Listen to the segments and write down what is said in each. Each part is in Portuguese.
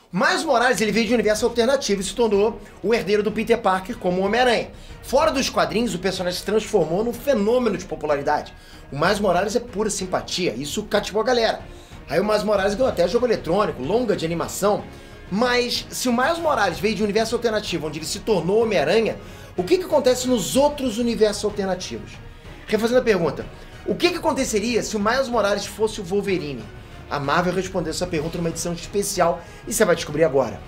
Miles Morales ele veio de um universo alternativo e se tornou o herdeiro do Peter Parker como Homem-Aranha. Fora dos quadrinhos, o personagem se transformou num fenômeno de popularidade. O Miles Morales é pura simpatia, isso cativou a galera. Aí o Miles Morales ganhou até jogo eletrônico, longa de animação. Mas se o Miles Morales veio de um universo alternativo onde ele se tornou Homem-Aranha, o que acontece nos outros universos alternativos? Refazendo a pergunta, o que aconteceria se o Miles Morales fosse o Wolverine? A Marvel respondeu essa pergunta numa edição especial e você vai descobrir agora.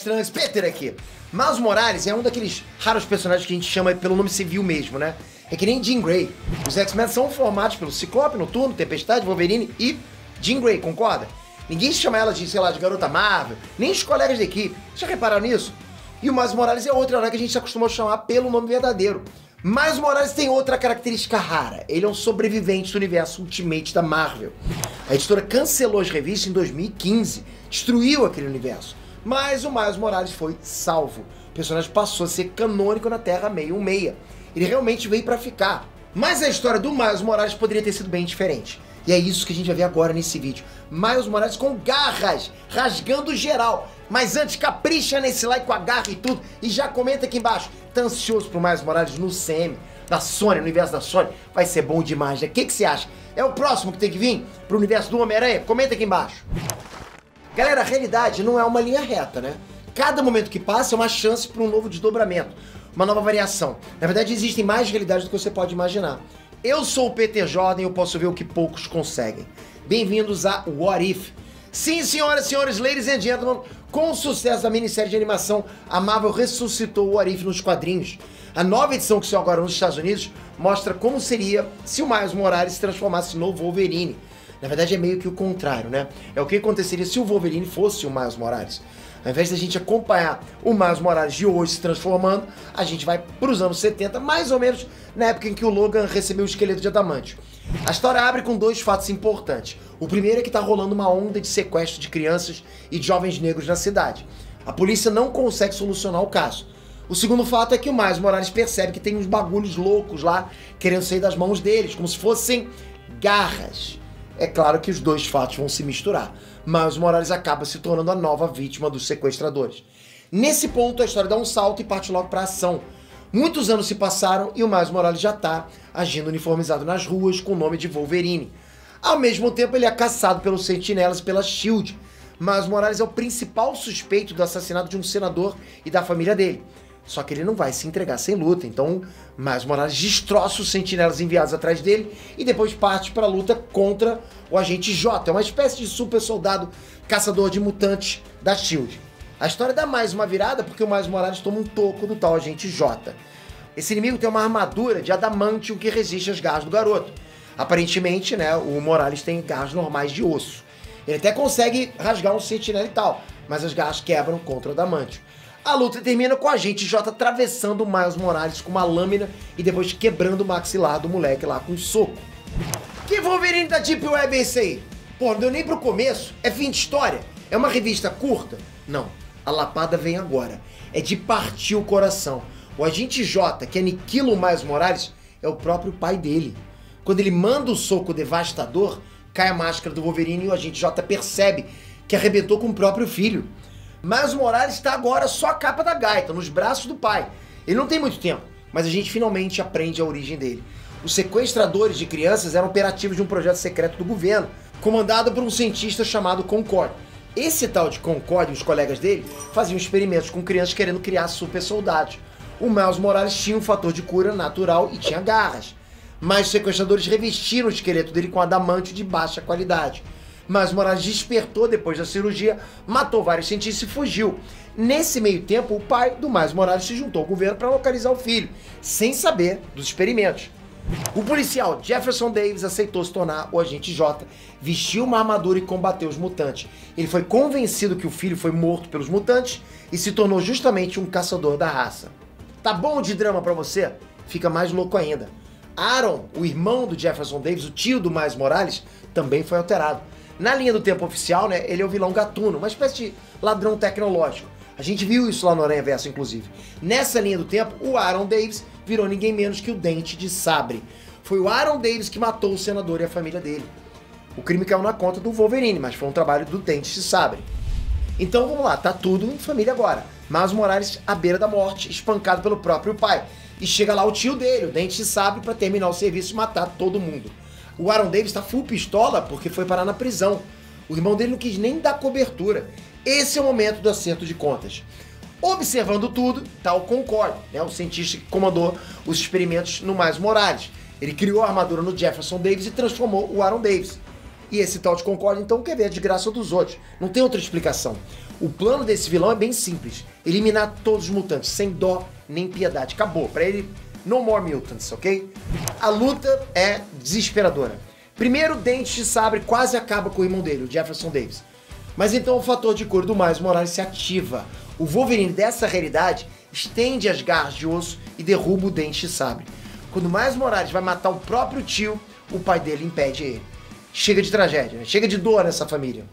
Trans, Peter aqui. Miles Morales é um daqueles raros personagens que a gente chama pelo nome civil mesmo, né? É que nem Jean Grey. Os X-Men são formados pelo Ciclope, Noturno, Tempestade, Wolverine e Jean Grey, concorda? Ninguém chama ela de, sei lá, de Garota Marvel, nem os colegas da equipe. Já repararam nisso? E o Miles Morales é outro herói que a gente se acostumou a chamar pelo nome verdadeiro. Miles Morales tem outra característica rara. Ele é um sobrevivente do universo Ultimate da Marvel. A editora cancelou as revistas em 2015, destruiu aquele universo. Mas o Miles Morales foi salvo. O personagem passou a ser canônico na Terra 616. Ele realmente veio pra ficar. Mas a história do Miles Morales poderia ter sido bem diferente. E é isso que a gente vai ver agora nesse vídeo. Miles Morales com garras, rasgando geral. Mas antes, capricha nesse like com a garra e tudo. E já comenta aqui embaixo. Tá ansioso pro Miles Morales no CM da Sony, no universo da Sony? Vai ser bom demais, né? O que você acha? É o próximo que tem que vir pro universo do Homem-Aranha? Comenta aqui embaixo. Galera, a realidade não é uma linha reta, né? Cada momento que passa é uma chance para um novo desdobramento, uma nova variação. Na verdade, existem mais realidades do que você pode imaginar. Eu sou o Peter Jordan e eu posso ver o que poucos conseguem. Bem-vindos a What If. Sim, senhoras e senhores, ladies and gentlemen, com o sucesso da minissérie de animação, a Marvel ressuscitou o What If nos quadrinhos. A nova edição que saiu agora nos Estados Unidos mostra como seria se o Miles Morales se transformasse no Wolverine. Na verdade é meio que o contrário, né? É o que aconteceria se o Wolverine fosse o Miles Morales. Ao invés da gente acompanhar o Miles Morales de hoje se transformando, a gente vai para os anos 70, mais ou menos na época em que o Logan recebeu o esqueleto de adamantio. A história abre com dois fatos importantes. O primeiro é que está rolando uma onda de sequestro de crianças e de jovens negros na cidade. A polícia não consegue solucionar o caso. O segundo fato é que o Miles Morales percebe que tem uns bagulhos loucos lá querendo sair das mãos deles, como se fossem garras. É claro que os dois fatos vão se misturar, mas o Morales acaba se tornando a nova vítima dos sequestradores. Nesse ponto, a história dá um salto e parte logo para a ação. Muitos anos se passaram e o Miles Morales já está agindo uniformizado nas ruas com o nome de Wolverine. Ao mesmo tempo, ele é caçado pelos Sentinelas e pela SHIELD. Miles Morales é o principal suspeito do assassinato de um senador e da família dele. Só que ele não vai se entregar sem luta, então Miles Morales destroça os sentinelas enviados atrás dele e depois parte para a luta contra o Agente J, é uma espécie de super soldado caçador de mutantes da SHIELD. A história dá mais uma virada porque o Miles Morales toma um toco do tal Agente J. Esse inimigo tem uma armadura de adamantio que resiste às garras do garoto. Aparentemente, né, o Morales tem garras normais de osso. Ele até consegue rasgar um sentinela e tal, mas as garras quebram contra o adamantio. A luta termina com a Agente J atravessando o Miles Morales com uma lâmina e depois quebrando o maxilar do moleque lá com um soco. Que Wolverine da Deep Web é esse aí? Pô, não deu nem pro começo, é fim de história, é uma revista curta? Não, a lapada vem agora, é de partir o coração. O Agente J, que aniquila o Miles Morales, é o próprio pai dele. Quando ele manda o soco devastador, cai a máscara do Wolverine e o Agente J percebe que arrebentou com o próprio filho. Miles Morales está agora só a capa da gaita, nos braços do pai. Ele não tem muito tempo, mas a gente finalmente aprende a origem dele. Os sequestradores de crianças eram operativos de um projeto secreto do governo, comandado por um cientista chamado Concord. Esse tal de Concord e os colegas dele faziam experimentos com crianças querendo criar super soldados. O Miles Morales tinha um fator de cura natural e tinha garras. Mas os sequestradores revestiram o esqueleto dele com adamantio de baixa qualidade. Miles Morales despertou depois da cirurgia, matou vários cientistas e fugiu. Nesse meio tempo, o pai do Miles Morales se juntou ao governo para localizar o filho, sem saber dos experimentos. O policial Jefferson Davis aceitou se tornar o Agente J, vestiu uma armadura e combateu os mutantes. Ele foi convencido que o filho foi morto pelos mutantes e se tornou justamente um caçador da raça. Tá bom de drama pra você? Fica mais louco ainda. Aaron, o irmão do Jefferson Davis, o tio do Miles Morales, também foi alterado. Na linha do tempo oficial, né, ele é o vilão gatuno, uma espécie de ladrão tecnológico. A gente viu isso lá no Aranhaverso, inclusive. Nessa linha do tempo, o Aaron Davis virou ninguém menos que o Dente de Sabre. Foi o Aaron Davis que matou o senador e a família dele. O crime caiu na conta do Wolverine, mas foi um trabalho do Dentes de Sabre. Então vamos lá, tá tudo em família agora. Miles Morales à beira da morte, espancado pelo próprio pai. E chega lá o tio dele, o Dente de Sabre, pra terminar o serviço e matar todo mundo. O Aaron Davis tá full pistola porque foi parar na prisão. O irmão dele não quis nem dar cobertura. Esse é o momento do acerto de contas. Observando tudo, tá o Concord, né, o cientista que comandou os experimentos no Miles Morales. Ele criou a armadura no Jefferson Davis e transformou o Aaron Davis. E esse tal de Concord, então, quer ver a desgraça dos outros. Não tem outra explicação. O plano desse vilão é bem simples. Eliminar todos os mutantes, sem dó nem piedade. Acabou. Pra ele, no more mutants, ok? A luta é desesperadora. Primeiro, o Dente de Sabre quase acaba com o irmão dele, o Jefferson Davis. Mas então o fator de cor do Miles Morales se ativa. O Wolverine dessa realidade estende as garras de osso e derruba o Dente de Sabre. Quando Miles Morales vai matar o próprio tio, o pai dele impede ele. Chega de tragédia, né? Chega de dor nessa família.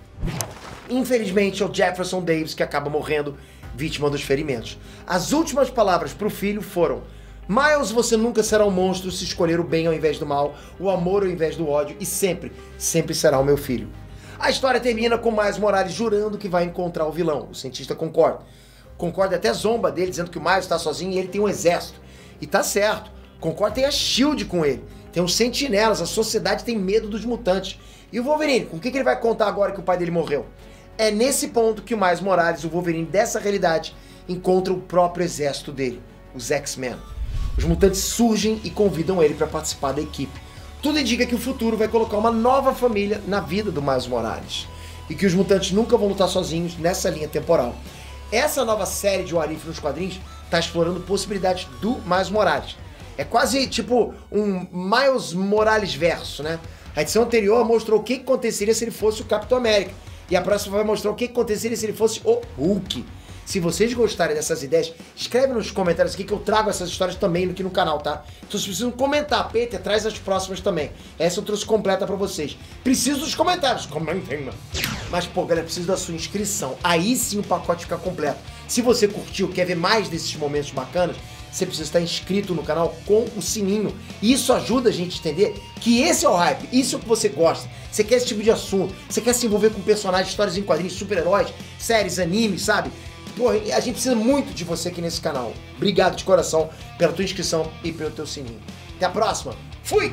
Infelizmente é o Jefferson Davis que acaba morrendo, vítima dos ferimentos. As últimas palavras para o filho foram: Miles, você nunca será um monstro se escolher o bem ao invés do mal, o amor ao invés do ódio, e sempre, sempre será o meu filho. A história termina com Miles Morales jurando que vai encontrar o vilão. O cientista concorda. Concorda até zomba dele, dizendo que o Miles está sozinho e ele tem um exército. E tá certo. Concorda tem a SHIELD com ele. Tem os sentinelas, a sociedade tem medo dos mutantes. E o Wolverine, com o que ele vai contar agora que o pai dele morreu? É nesse ponto que o Miles Morales, o Wolverine dessa realidade, encontra o próprio exército dele, os X-Men. Os mutantes surgem e convidam ele para participar da equipe. Tudo indica que o futuro vai colocar uma nova família na vida do Miles Morales. E que os mutantes nunca vão lutar sozinhos nessa linha temporal. Essa nova série de What If nos quadrinhos está explorando possibilidades do Miles Morales. É quase tipo um Miles Morales verso, né? A edição anterior mostrou o que aconteceria se ele fosse o Capitão América. E a próxima vai mostrar o que aconteceria se ele fosse o Hulk. Se vocês gostarem dessas ideias, escreve nos comentários aqui que eu trago essas histórias também aqui no canal, tá? Então vocês precisam comentar, Peter, traz as próximas também. Essa eu trouxe completa pra vocês. Preciso dos comentários, comentem. Mas, pô, galera, preciso da sua inscrição. Aí sim o pacote fica completo. Se você curtiu, quer ver mais desses momentos bacanas, você precisa estar inscrito no canal com o sininho. Isso ajuda a gente a entender que esse é o hype, isso é o que você gosta. Você quer esse tipo de assunto, você quer se envolver com personagens, histórias em quadrinhos, super-heróis, séries, animes, sabe? Pô, a gente precisa muito de você aqui nesse canal. Obrigado de coração pela tua inscrição e pelo teu sininho. Até a próxima. Fui!